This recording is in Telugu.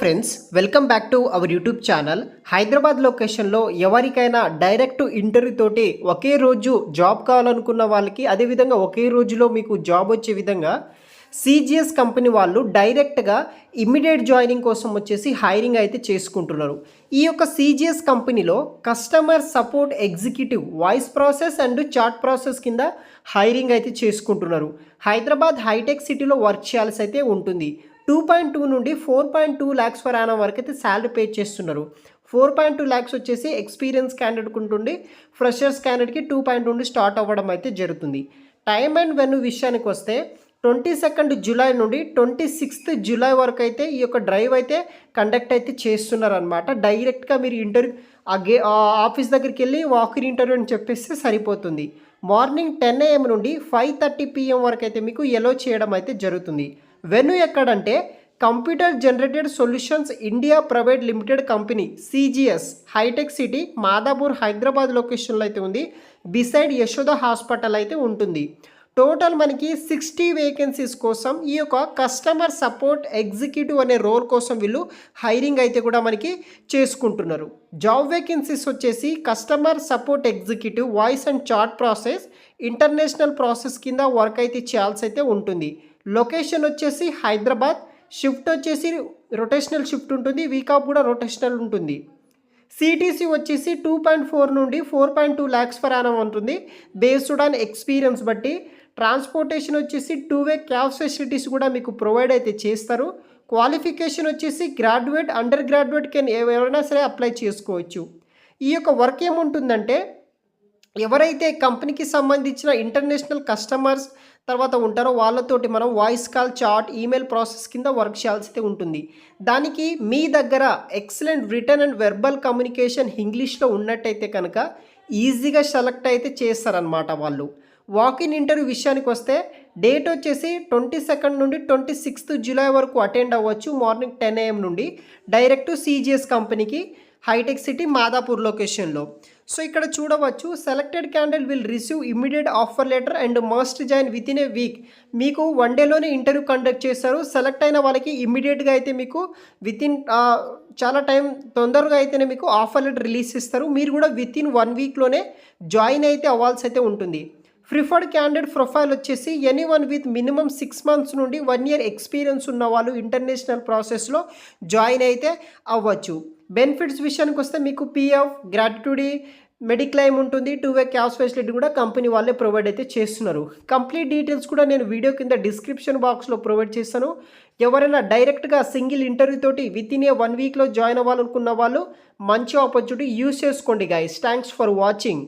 Friends, welcome back to our YouTube channel. Hyderabad లొకేషన్లో ఎవరికైనా డైరెక్ట్ ఇంటర్వ్యూ తోటి ఒకే రోజు జాబ్ కావాలనుకున్న వాళ్ళకి, అదేవిధంగా ఒకే రోజులో మీకు జాబ్ వచ్చే విధంగా సిజిఎస్ కంపెనీ వాళ్ళు డైరెక్ట్గా ఇమ్మీడియట్ జాయినింగ్ కోసం వచ్చేసి హైరింగ్ అయితే చేసుకుంటున్నారు. ఈ యొక్క సిజిఎస్ కంపెనీలో customer support executive voice process and chat process కింద హైరింగ్ అయితే చేసుకుంటున్నారు. హైదరాబాద్ హైటెక్ సిటీలో వర్క్ చేయాల్సి అయితే ఉంటుంది. 2.2 నుండి 4.2 ల్యాక్స్ పర్ యానం వరకు అయితే శాలరీ పే చేస్తున్నారు. 4.2 ల్యాక్స్ వచ్చేసి ఎక్స్పీరియన్స్ క్యాండిడేట్కి ఉంటుంది. ఫ్రెషర్స్ క్యాండిడేట్కి 2.2 నుండి స్టార్ట్ అవ్వడం అయితే జరుగుతుంది. టైమ్ అండ్ వెన్యూ విషయానికి వస్తే 22 జూలై నుండి 26 జూలై వరకు అయితే ఈ యొక్క డ్రైవ్ అయితే కండక్ట్ అయితే చేస్తున్నారనమాట. డైరెక్ట్గా మీరు ఇంటర్వ్యూ ఆఫీస్ దగ్గరికి వెళ్ళి వాకిన్ ఇంటర్వ్యూ అని చెప్పేస్తే సరిపోతుంది. మార్నింగ్ 10 AM నుండి 5:30 PM వరకు అయితే మీకు ఎలో చేయడం అయితే జరుగుతుంది. వెన్యూ ఎక్కడంటే computer generated solutions India private limited company CGS hitech city Madhapur Hyderabad లొకేషన్లో అయితే ఉంది. బిసైడ్ యశోద హాస్పిటల్ అయితే ఉంటుంది. టోటల్ మనకి 60 వేకెన్సీస్ కోసం ఈ యొక్క కస్టమర్ సపోర్ట్ ఎగ్జిక్యూటివ్ అనే రోల్ కోసం వీళ్ళు హైరింగ్ అయితే కూడా మనకి చేసుకుంటున్నారు. జాబ్ వేకెన్సీస్ వచ్చేసి customer support executive voice and chat process international process కింద వర్క్ అయితే చేయాల్సి అయితే ఉంటుంది. లొకేషన్ వచ్చేసి హైదరాబాద్. షిఫ్ట్ వచ్చేసి రొటేషనల్ షిఫ్ట్ ఉంటుంది. వీక్ ఆఫ్ కూడా రొటేషనల్ ఉంటుంది. సిటీసీ వచ్చేసి 2.4 నుండి 4.2 ల్యాక్స్ పర్ యానం ఉంటుంది. బేస్డ్ ఆన్ ఎక్స్పీరియన్స్ బట్టి ట్రాన్స్పోర్టేషన్ వచ్చేసి 2-వే క్యాబ్ ఫెసిలిటీస్ కూడా మీకు ప్రొవైడ్ అయితే చేస్తారు. క్వాలిఫికేషన్ వచ్చేసి గ్రాడ్యుయేట్, అండర్ గ్రాడ్యుయేట్ కెన్ ఎవరైనా సరే అప్లై చేసుకోవచ్చు. ఈ యొక్క వర్క్ ఏముంటుందంటే ఎవరైతే కంపెనీకి సంబంధించిన ఇంటర్నేషనల్ కస్టమర్స్ తర్వాత ఉంటారో వాళ్ళతోటి మనం voice call, chat, email process కింద వర్క్ చేయాల్సి ఉంటుంది. దానికి మీ దగ్గర excellent written and verbal communication ఇంగ్లీష్లో ఉన్నట్టయితే కనుక ఈజీగా సెలెక్ట్ అయితే చేస్తారనమాట వాళ్ళు. వాకిన్ ఇంటర్వ్యూ విషయానికి వస్తే డేట్ వచ్చేసి 22 నుండి 26 జూలై వరకు అటెండ్ అవ్వచ్చు. మార్నింగ్ 10 AM నుండి డైరెక్ట్ సిజిఎస్ కంపెనీకి హైటెక్ సిటీ మాదాపూర్ లొకేషన్లో. సో ఇక్కడ చూడవచ్చు, selected candidate will receive immediate offer letter and must join with in a week. మీకు 1 డేలోనే ఇంటర్వ్యూ కండక్ట్ చేస్తారు. సెలెక్ట్ అయిన వాళ్ళకి ఇమ్మీడియట్గా అయితే మీకు చాలా టైం తొందరగా అయితేనే మీకు ఆఫర్ లెటర్ రిలీజ్ ఇస్తారు. మీరు కూడా విత్ ఇన్ 1 వీక్లోనే జాయిన్ అయితే అవ్వాల్సి అయితే ఉంటుంది. ప్రిఫర్డ్ క్యాండిడేట్ ప్రొఫైల్ వచ్చేసి ఎనీవన్ విత్ మినిమం 6 months నుండి 1 year ఎక్స్పీరియన్స్ ఉన్న వాళ్ళు ఇంటర్నేషనల్ ప్రాసెస్లో జాయిన్ అయితే అవ్వచ్చు. బెనిఫిట్స్ విషయానికి వస్తే మీకు పిఎఫ్, గ్రాట్యుటీ, మెడిక్లైమ్ ఉంటుంది. 2-వే క్యాబ్ ఫెసిలిటీ కూడా కంపెనీ వాళ్ళే ప్రొవైడ్ అయితే చేస్తున్నారు. కంప్లీట్ డీటెయిల్స్ కూడా నేను వీడియో కింద డిస్క్రిప్షన్ బాక్స్లో ప్రొవైడ్ చేస్తాను. ఎవరైనా డైరెక్ట్గా సింగిల్ ఇంటర్వ్యూ తోటి విత్ ఇన్ ఏ 1 వీక్లో జాయిన్ అవ్వాలనుకున్న వాళ్ళు మంచి ఆపర్చునిటీ యూస్ చేసుకోండి గైస్. Thanks for watching.